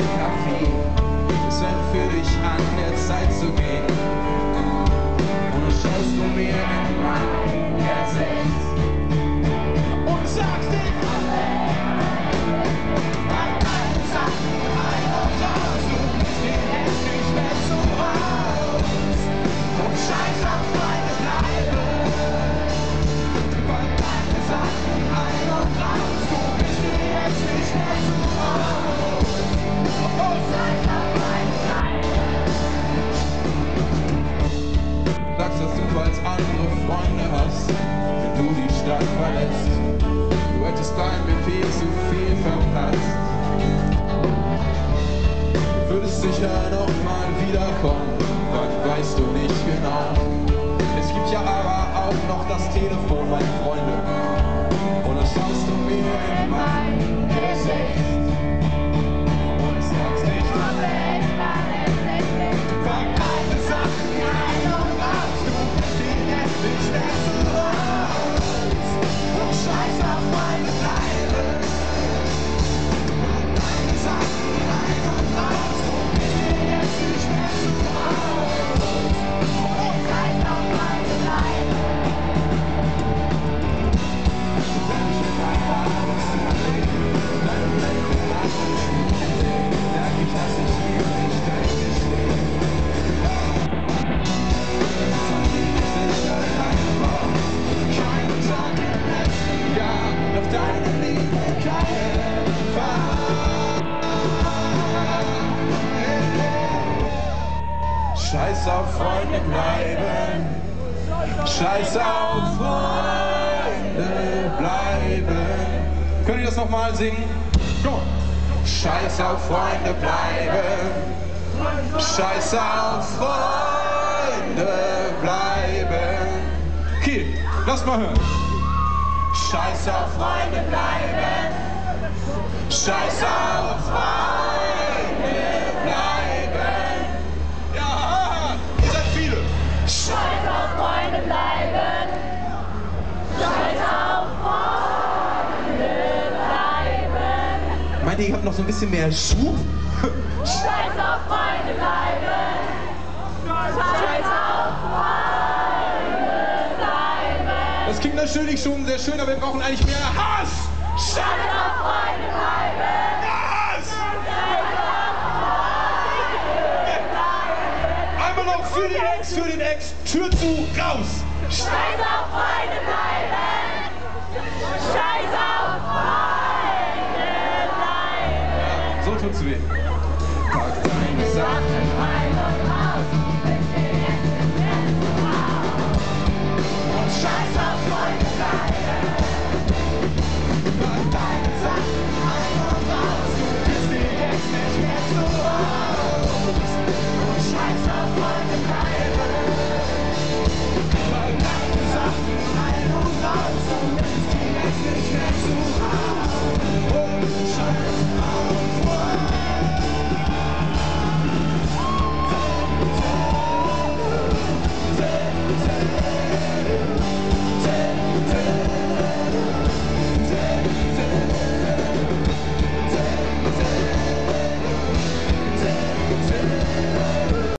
ein Kaffee. Es wäre für dich an der Zeit zu gehen. Und dann schaust du mir in mein Gesicht und sagst dir bei allen Sachen rein und raus. Du bist mir jetzt nicht mehr zu Haus. Und scheiß auf meine Bleibe. Bei allen Sachen rein und raus. Du bist mir jetzt nicht mehr zu Haus. Und scheiß auf meine Bleibe. Sagst, dass du als andere Freunde hast, wenn du die Stadt verlässt. Du hättest beim Befehl zu viel verpasst. Du würdest sicher noch mal wiederkommen, wann weißt du nicht genau. Es gibt ja aber auch noch das Telefon, meine Freunde. Und dann schaust du mir in mein Gesicht und sagst nicht, pack alle Sachen ein und raus. Du bist dir jetzt nicht mehr zu Haus. Und scheiß auf meine Bleibe. Pack alle Sachen ein und raus. Du bist dir jetzt nicht mehr zu Haus. Und scheiß auf meine Bleibe. Wenn ich in meiner Angst lebe, deine Blende lass mich sehen, merk ich, dass ich hier nicht richtig stehe. Doch deine Liebe keine Gefahr. Scheiß auf Freunde bleiben. Scheiß auf Freunde bleiben. Könnt ihr das nochmal singen? Go! Scheiß auf Freunde bleiben. Scheiß auf Freunde bleiben. Okay, lass mal hören. Scheiß auf Freunde bleiben. Scheiß auf Freunde bleiben. Ja, ihr seid viele. Scheiß auf Freunde bleiben. Scheiß auf Freunde bleiben. Meint ihr, ihr habt noch so ein bisschen mehr Schub? Scheiß auf Freunde bleiben. Scheiß auf Freunde bleiben. Das klingt natürlich schon sehr schön, aber wir brauchen eigentlich mehr Hass! Scheiß auf Freunde bleiben. Hass! Scheiß auf Freunde bleiben. Einmal noch für den Ex, Tür zu, raus! Scheiß auf Freunde bleiben. Scheiß auf Freunde bleiben. So tut's weh. Pack deine Sachen ein.